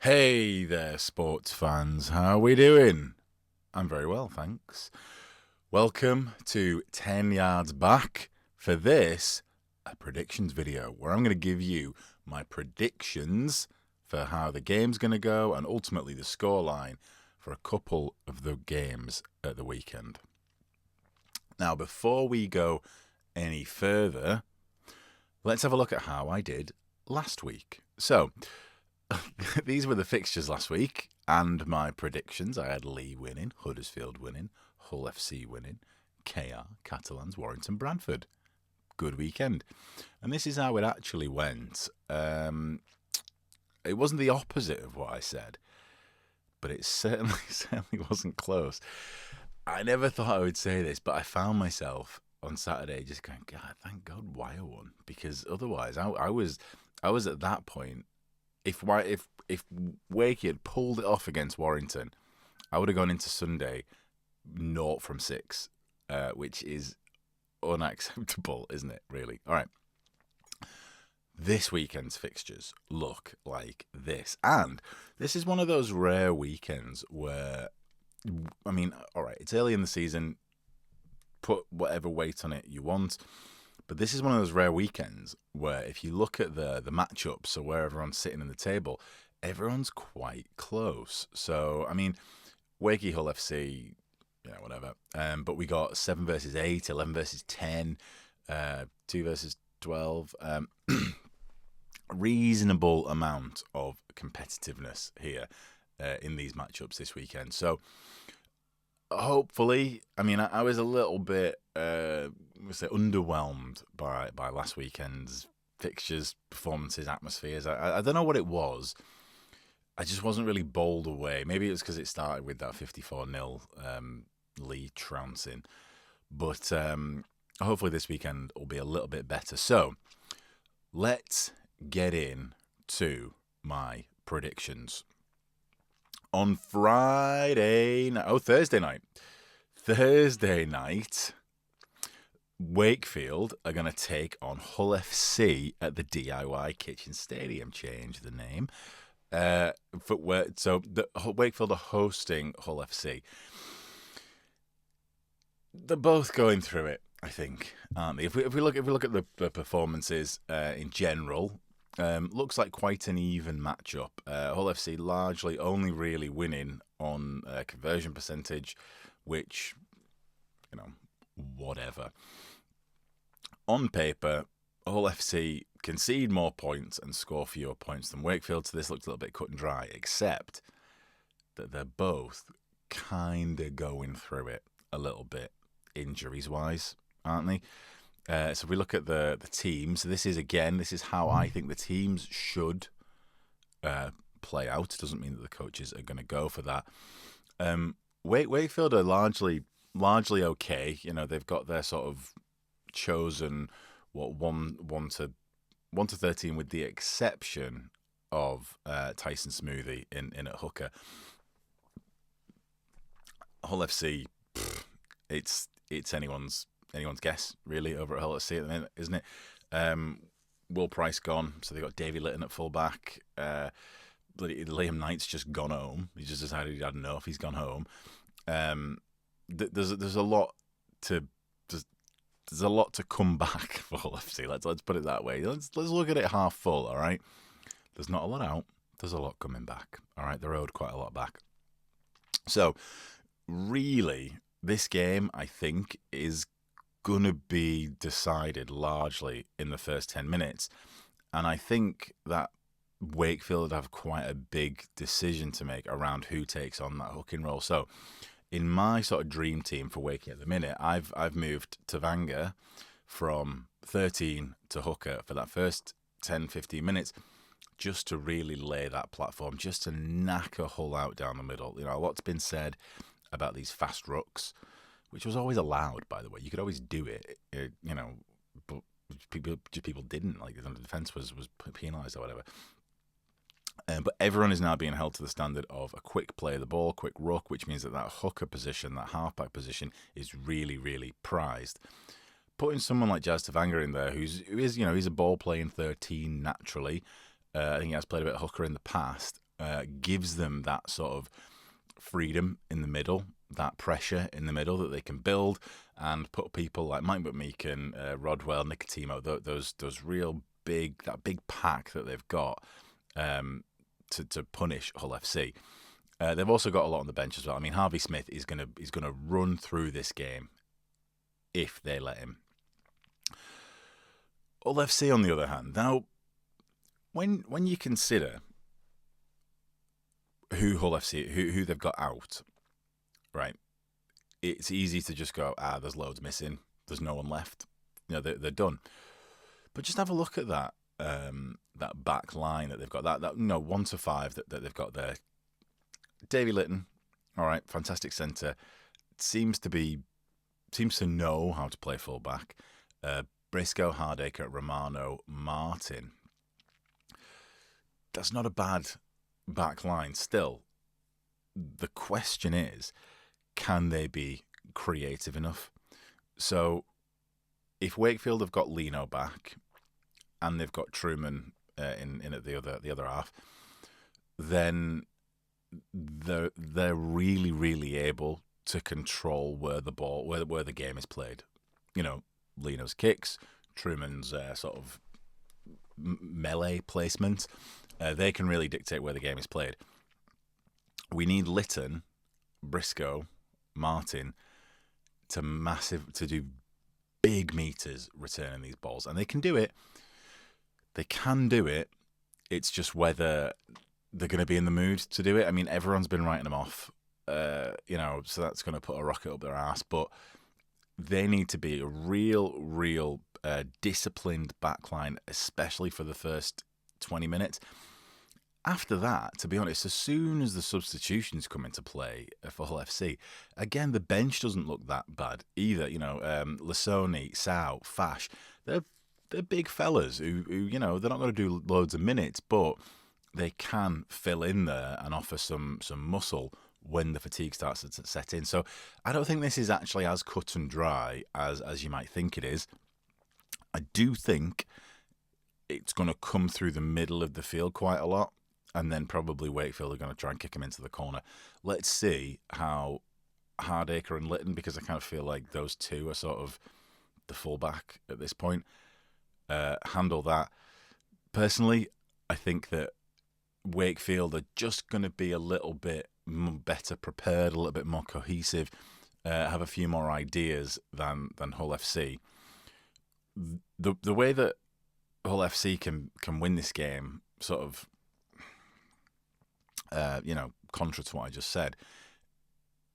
Hey there, sports fans. How are we doing? I'm very well, thanks. Welcome to 10 Yards Back for this, a predictions video, where I'm going to give you my predictions for how the game's going to go and ultimately the scoreline for a couple of the games at the weekend. Now, before we go any further, let's have a look at how I did last week. So, these were the fixtures last week and my predictions. I had Leigh winning, Huddersfield winning, Hull FC winning, KR, Catalans, Warrington, Bradford. Good weekend. And this is how it actually went. It wasn't the opposite of what I said, but it certainly wasn't close. I never thought I would say this, but I found myself on Saturday just going, God, thank God Wire won, because otherwise I was at that point. If Wakey had pulled it off against Warrington, I would have gone into Sunday 0 from 6, which is unacceptable, isn't it, really? All right. This weekend's fixtures look like this. And this is one of those rare weekends where, I mean, all right, it's early in the season. Put whatever weight on it you want. But this is one of those rare weekends where if you look at the matchups, so where everyone's sitting in the table, everyone's quite close. So, I mean, Wakey Hull FC, whatever. But we got 7 versus 8, 11 versus 10, 2 versus 12. Reasonable amount of competitiveness here in these matchups this weekend. So, hopefully, I mean, I was a little bit underwhelmed by last weekend's fixtures, performances, atmospheres. I don't know what it was. I just wasn't really bowled away. Maybe it was because it started with that 54-0 Leigh trouncing. But hopefully this weekend will be a little bit better. So let's get into my predictions. On Thursday night, Wakefield are going to take on Hull FC at the DIY Kitchen Stadium. Change the name. Wakefield are hosting Hull FC. They're both going through it, I think, aren't they? If we look at the performances in general. Looks like quite an even matchup. Hull FC largely only really winning on conversion percentage, which, whatever. On paper, Hull FC concede more points and score fewer points than Wakefield, so this looks a little bit cut and dry, except that they're both kind of going through it a little bit, injuries-wise, aren't they? So if we look at the teams, this is how I think the teams should play out. It doesn't mean that the coaches are going to go for that. Wakefield are largely okay. They've got their sort of chosen 1 to 13, with the exception of Tyson Smoothie in at hooker. Hull FC, it's anyone's guess, really, over at Hull FC at the minute, isn't it? Will Price gone, so they got Davy Litton at fullback. Liam Knight's just gone home. He just decided he had enough. He's gone home. There's a lot to come back for Hull FC. Let's put it that way. Let's look at it half full. All right. There's not a lot out. There's a lot coming back. All right. They're owed quite a lot back. So really, this game, I think, is going to be decided largely in the first 10 minutes. And I think that Wakefield have quite a big decision to make around who takes on that hooking role. So in my sort of dream team for Wakey at the minute, I've moved Tavanga from 13 to hooker for that first 10-15 minutes, just to really lay that platform, just to knock a Hull out down the middle. A lot's been said about these fast rucks, which was always allowed, by the way. You could always do it, but people didn't. Like, the defence was penalised or whatever. But everyone is now being held to the standard of a quick play of the ball, quick ruck, which means that hooker position, that halfback position, is really, really prized. Putting someone like Jazz Tavanga in there, he's a ball playing 13 naturally. I think he has played a bit of hooker in the past. gives them that sort of freedom in the middle, that pressure in the middle that they can build and put people like Mike McMeekin, Rodwell, Nicotemo, those real big, that big pack that they've got to punish Hull FC. They've also got a lot on the bench as well. I mean, Harvey Smith is gonna run through this game if they let him. Hull FC, on the other hand, now when you consider who Hull FC, who they've got out, right? It's easy to just go, there's loads missing. There's no one left. You know, they're done. But just have a look at that back line that they've got. That 1 to 5 that they've got there. Davy Litton, all right, fantastic centre. Seems to know how to play full back. Briscoe, Hardacre, Romano, Martin. That's not a bad back line. Still, the question is, can they be creative enough? So, if Wakefield have got Lino back, and they've got Truman in at the other half, then they're really, really able to control where the ball, where the game is played. You know, Lino's kicks, Truman's sort of melee placement. They can really dictate where the game is played. We need Litton, Briscoe, Martin to do big meters returning these balls, and they can do it. They can do it. It's just whether they're going to be in the mood to do it. I mean, everyone's been writing them off, so that's going to put a rocket up their ass. But they need to be a real disciplined backline, especially for the first 20 minutes. After that, to be honest, as soon as the substitutions come into play for Hull FC, again, the bench doesn't look that bad either. You know, Lasoni, Sau, Fash, they're big fellas who they're not going to do loads of minutes, but they can fill in there and offer some muscle when the fatigue starts to set in. So I don't think this is actually as cut and dry as you might think it is. I do think it's going to come through the middle of the field quite a lot, and then probably Wakefield are going to try and kick him into the corner. Let's see how Hardacre and Litton, because I kind of feel like those two are sort of the fullback at this point, handle that. Personally, I think that Wakefield are just going to be a little bit better prepared, a little bit more cohesive, have a few more ideas than Hull FC. The way that Hull FC can win this game, sort of, contra to what I just said,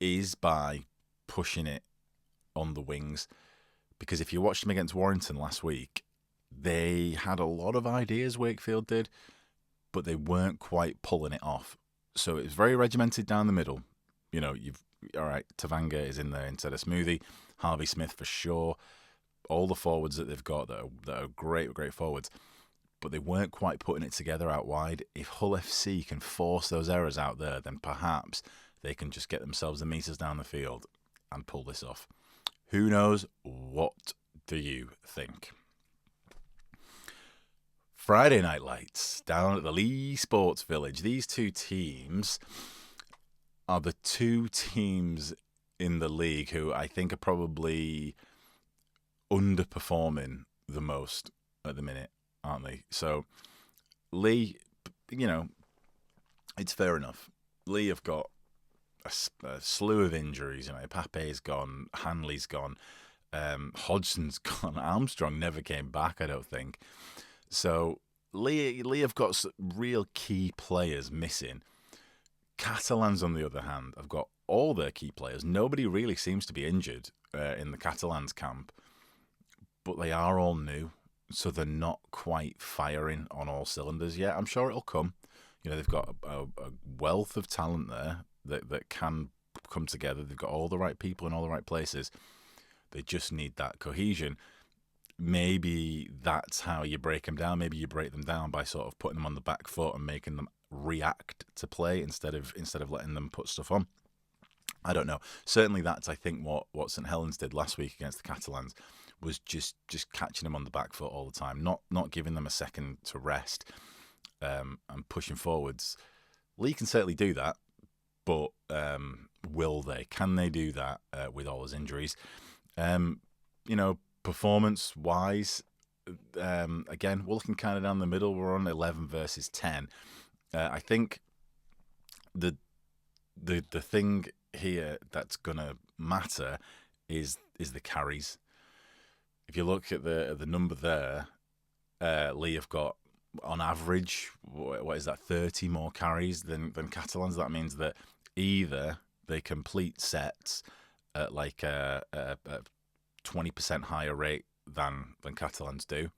is by pushing it on the wings. Because if you watched them against Warrington last week, they had a lot of ideas, Wakefield did, but they weren't quite pulling it off. So it was very regimented down the middle. You know, Tavanga is in there instead of Smoothie, Harvey Smith for sure. All the forwards that they've got that are great forwards, but they weren't quite putting it together out wide. If Hull FC can force those errors out there, then perhaps they can just get themselves the meters down the field and pull this off. Who knows? What do you think? Friday night lights down at the Leigh Sports Village. These two teams are the two teams in the league who I think are probably underperforming the most at the minute, aren't they? So Leigh, it's fair enough. Leigh have got a slew of injuries. Pape's gone, Hanley's gone, Hodgson's gone, Armstrong never came back, I don't think. So Leigh have got real key players missing. Catalans, on the other hand, have got all their key players. Nobody really seems to be injured in the Catalans camp, but they are all new, so they're not quite firing on all cylinders yet. I'm sure it'll come. They've got a wealth of talent there that can come together. They've got all the right people in all the right places. They just need that cohesion. Maybe that's how you break them down. Maybe you break them down by sort of putting them on the back foot and making them react to play instead of letting them put stuff on. I don't know. Certainly that's, I think, what St Helens did last week against the Catalans, was just catching them on the back foot all the time, not giving them a second to rest, and pushing forwards. Leigh can certainly do that, but will they? Can they do that with all his injuries? Performance-wise, again, we're looking kind of down the middle. We're on 11 versus 10. I think the thing here that's gonna matter is the carries. If you look at the number there, Leigh have got on average, what is that, 30 more carries than Catalans. That means that either they complete sets at like a 20% higher rate than Catalans do,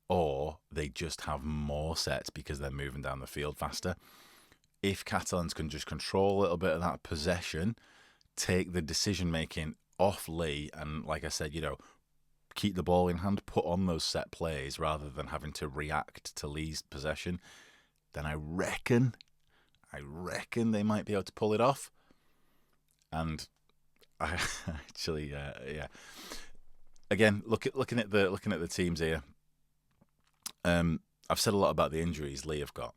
or they just have more sets because they're moving down the field faster. If Catalans can just control a little bit of that possession, take the decision-making off Leigh, and like I said, keep the ball in hand, put on those set plays rather than having to react to Leigh's possession, then I reckon they might be able to pull it off. And I actually, yeah. Again, looking at the teams here, I've said a lot about the injuries Leigh have got.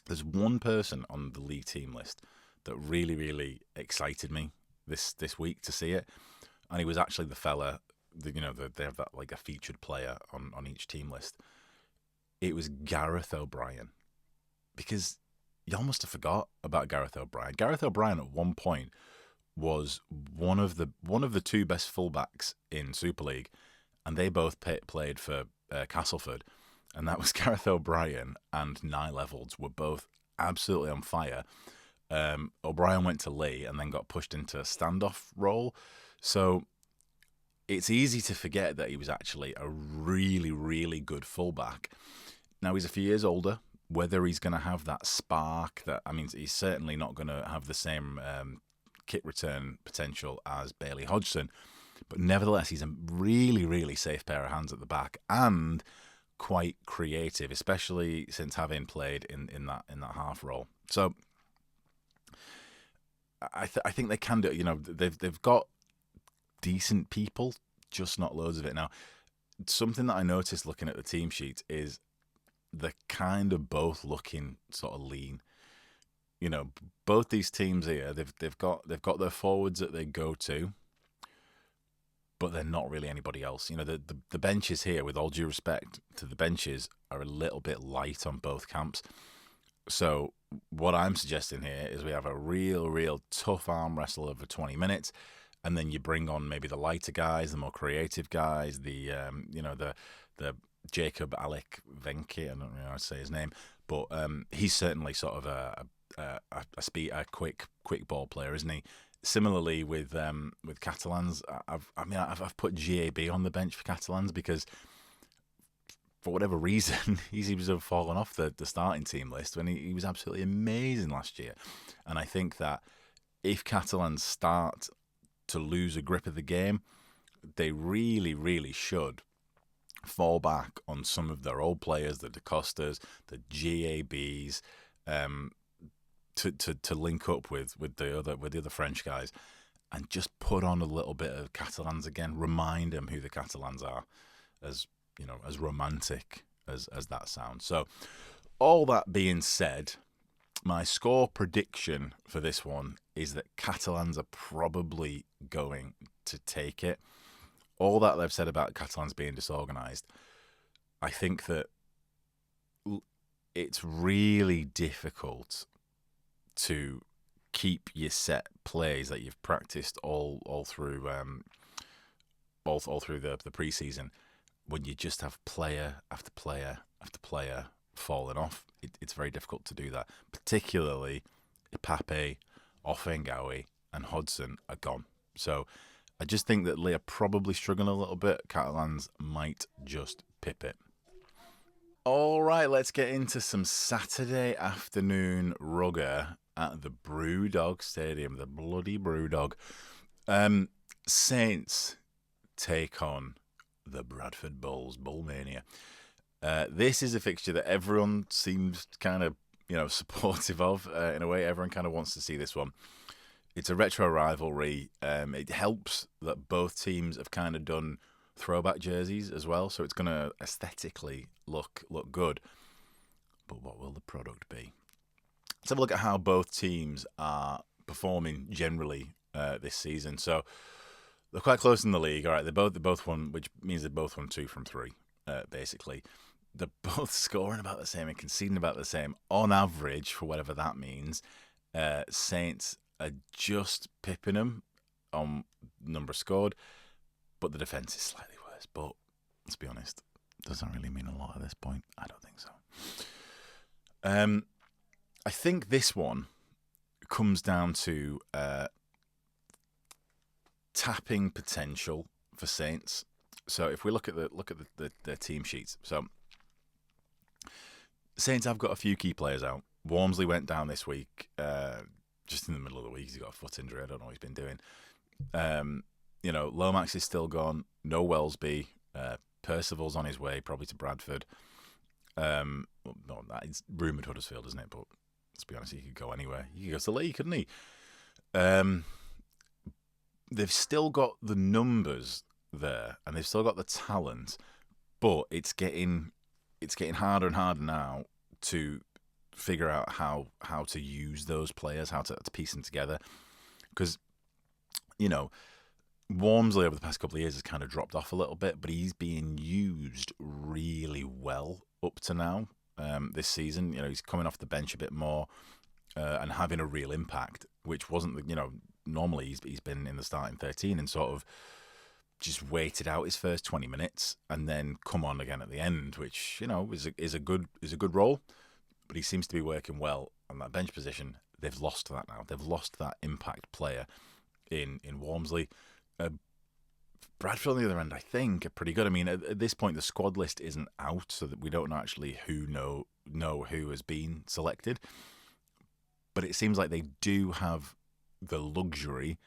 There's one person on the Leigh team list that really, really excited me this week to see it, and he was actually the fella. They have that like a featured player on each team list. It was Gareth O'Brien, because you almost have forgot about Gareth O'Brien. Gareth O'Brien at one point was one of the two best fullbacks in Super League, and they both played for Castleford, and that was Gareth O'Brien and Leigh Leopards were both absolutely on fire. O'Brien went to Leigh and then got pushed into a standoff role, so it's easy to forget that he was actually a really, really good fullback. Now he's a few years older. Whether he's going to have that spark, he's certainly not going to have the same kick return potential as Bailey Hodgson, but nevertheless, he's a really, really safe pair of hands at the back and quite creative, especially since having played in that half role. So I think they can do it. They've got decent people, just not loads of it. Now, something that I noticed looking at the team sheet is they're kind of both looking sort of lean. Both these teams here, they've got their forwards that they go to, but they're not really anybody else. The benches here, with all due respect to the benches, are a little bit light on both camps. So what I'm suggesting here is we have a real tough arm wrestle over 20 minutes, and then you bring on maybe the lighter guys, the more creative guys, the Jacob Alec Venke, I don't know how to say his name, but he's certainly sort of a quick ball player, isn't he? Similarly with Catalans, I've put GAB on the bench for Catalans because for whatever reason he seems to have fallen off the starting team list when he was absolutely amazing last year. And I think that if Catalans start to lose a grip of the game, they really, really should fall back on some of their old players, the DaCostas, the GABs, to link up with the other French guys, and just put on a little bit of Catalans again. Remind them who the Catalans are, as romantic as that sounds. So, all that being said, my score prediction for this one is that Catalans are probably going to take it. All that they've said about Catalans being disorganised, I think that it's really difficult to keep your set plays that you've practiced all through the preseason when you just have player after player after player falling off. It's very difficult to do that, particularly Ipape, Offengawi and Hodgson are gone. So I just think that Leigh are probably struggling a little bit. Catalans might just pip it. All right, let's get into some Saturday afternoon rugger at the Brewdog Stadium, the bloody Brewdog. Saints take on the Bradford Bulls, Bullmania. This is a fixture that everyone seems kind of, supportive of in a way. Everyone kind of wants to see this one. It's a retro rivalry. It helps that both teams have kind of done throwback jerseys as well, so it's going to aesthetically look good. But what will the product be? let's have a look at how both teams are performing generally this season. So they're quite close in the league. All right, they both won, which means they both won 2 from 3, basically. They're both scoring about the same and conceding about the same on average, for whatever that means. Saints are just pipping them on number scored, but the defence is slightly worse. But let's be honest, it doesn't really mean a lot at this point. I don't think so. I think this one comes down to tapping potential for Saints. So if we look at the team sheets, so Saints have got a few key players out. Walmsley went down this week, just in the middle of the week. He's got a foot injury. I don't know what he's been doing. Lomax is still gone. No Wellesby. Percival's on his way, probably to Bradford. No, it's rumoured Huddersfield, isn't it? But let's be honest, he could go anywhere. He could go to Leigh, couldn't he? They've still got the numbers there, and they've still got the talent, but it's getting harder and harder now to figure out how to use those players, how to piece them together. Because, Walmsley over the past couple of years has kind of dropped off a little bit, but he's being used really well up to now this season. He's coming off the bench a bit more and having a real impact, which wasn't, normally he's been in the starting 13 and sort of just waited out his first 20 minutes and then come on again at the end, which is a good role. But he seems to be working well on that bench position. They've lost that now. They've lost that impact player in Walmsley. Bradford on the other end, I think, are pretty good. I mean, at this point, the squad list isn't out, so that we don't know actually know who has been selected. But it seems like they do have the luxury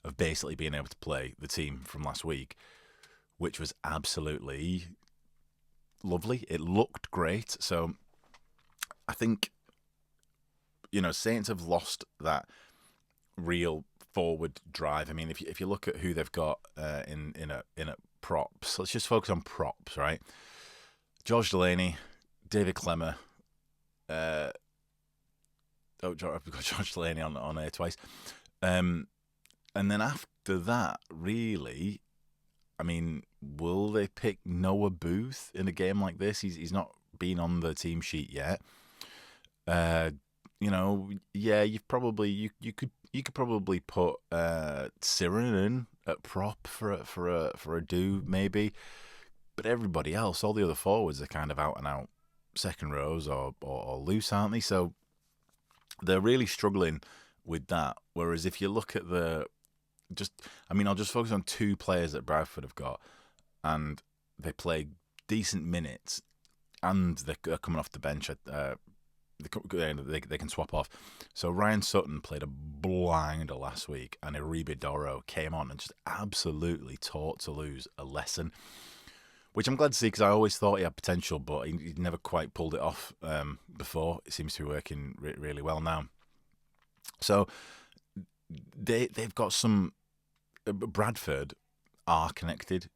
of basically being able to play the team from last week, which was absolutely lovely. It looked great. So I think, Saints have lost that real forward drive. I mean, if you look at who they've got in a props, let's just focus on props, right? George Delaney, David Clemmer. I've got George Delaney on air twice. And then after that, really, I mean, will they pick Noah Booth in a game like this? He's not been on the team sheet yet. You've probably you could probably put Siren in at prop for a do maybe, but everybody else, all the other forwards, are kind of out and out second rows or loose, aren't they? So they're really struggling with that. Whereas if you look at I'll just focus on 2 players that Bradford have got, and they play decent minutes, and they're coming off the bench. They can swap off. So Ryan Sutton played a blinder last week, and Uribe Doro came on and just absolutely taught Toulouse a lesson, which I'm glad to see, because I always thought he had potential, but he never quite pulled it off before. It seems to be working really well now. So they've got some. Bradford are connected.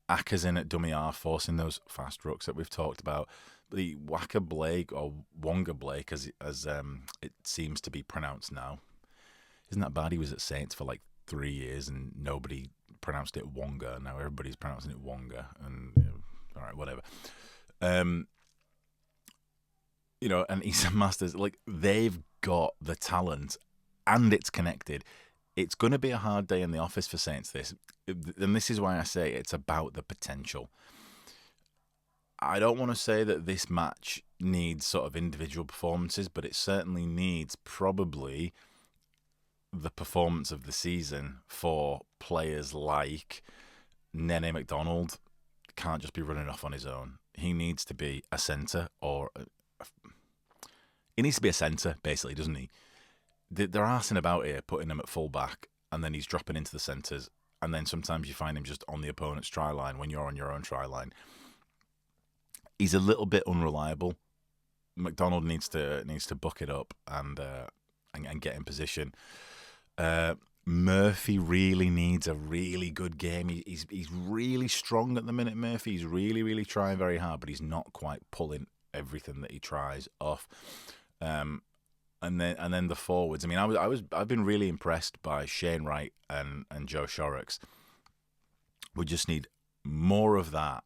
Acker's in at dummy half, forcing those fast rucks that we've talked about. The Waka Blake, or Wonga Blake, as it seems to be pronounced now. Isn't that bad? He was at Saints for like 3 years and nobody pronounced it Wonga. Now everybody's pronouncing it Wonga, and all right, whatever. And Eastern Masters, like, they've got the talent and it's connected. It's going to be a hard day in the office for Saints, and this is why I say it's about the potential. I don't want to say that this match needs sort of individual performances, but it certainly needs probably the performance of the season for players like Nene McDonald. Can't just be running off on his own. He needs to be a centre, he needs to be a centre, basically, doesn't he? They're arsing about here, putting him at full back, and then he's dropping into the centres, and then sometimes you find him just on the opponent's try line when you're on your own try line. He's a little bit unreliable. McDonald needs to buck it up and get in position. Murphy really needs a really good game. He's really strong at the minute, Murphy. He's really trying very hard, but he's not quite pulling everything that he tries off. and then the forwards. I mean, I've been really impressed by Shane Wright and Joe Shorrocks. We just need more of that,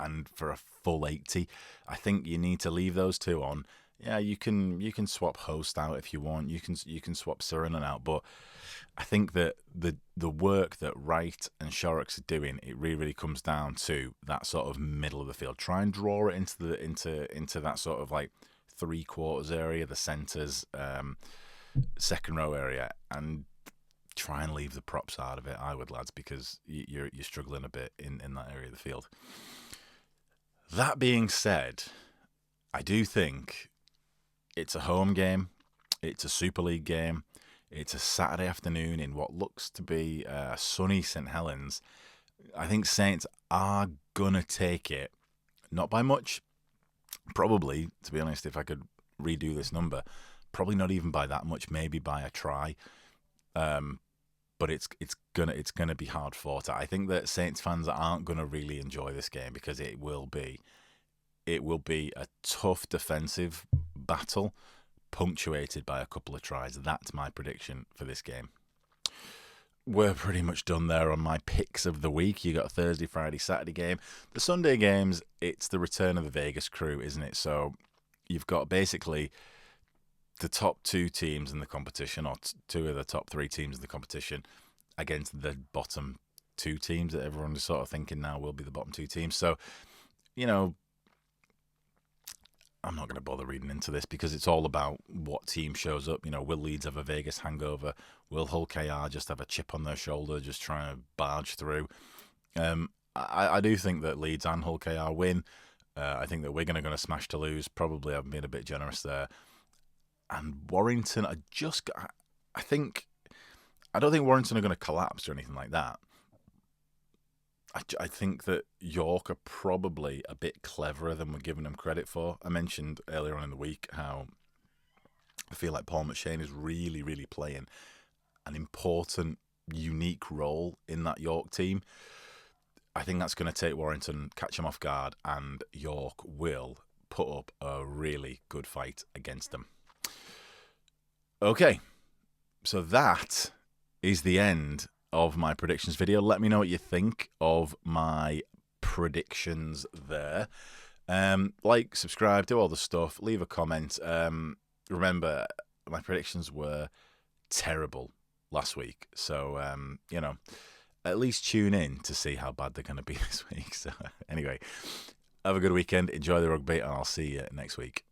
and for a full 80, I think you need to leave those two on. Yeah, you can swap Host out if you want. You can swap Sirenen out, but I think that the work that Wright and Shorrocks are doing, it really comes down to that sort of middle of the field. Try and draw it into that sort of like 3/4 area, the centres, second row area, and try and leave the props out of it. I would, lads, because you're struggling a bit in that area of the field. That being said, I do think it's a home game. It's a Super League game. It's a Saturday afternoon in what looks to be a sunny St Helens. I think Saints are going to take it. Not by much. Probably, to be honest, if I could redo this number, probably not even by that much, maybe by a try. But it's gonna be hard fought. I think that Saints fans aren't going to really enjoy this game because it will be a tough defensive battle, punctuated by a couple of tries. That's my prediction for this game. We're pretty much done there on my picks of the week. You got a Thursday, Friday, Saturday game. The Sunday games, it's the return of the Vegas crew, isn't it? So you've got basically the top two teams in the competition, or two of the top three teams in the competition, against the bottom two teams that everyone is sort of thinking now will be the bottom two teams. So, I'm not going to bother reading into this because it's all about what team shows up. Will Leeds have a Vegas hangover? Will Hull KR just have a chip on their shoulder, just trying to barge through? I do think that Leeds and Hull KR win. I think that Wigan are going to smash to lose. Probably I've been a bit generous there. And Warrington, I don't think Warrington are going to collapse or anything like that. I think that York are probably a bit cleverer than we're giving them credit for. I mentioned earlier on in the week how I feel like Paul McShane is really, really playing an important, unique role in that York team. I think that's going to take Warrington, catch them off guard, and York will put up a really good fight against them. Okay, so that is the end of my predictions video. Let me know what you think of my predictions there. Like, subscribe, do all the stuff, leave a comment. Remember, my predictions were terrible last week, so at least tune in to see how bad they're going to be this week. So anyway, have a good weekend, enjoy the rugby, and I'll see you next week.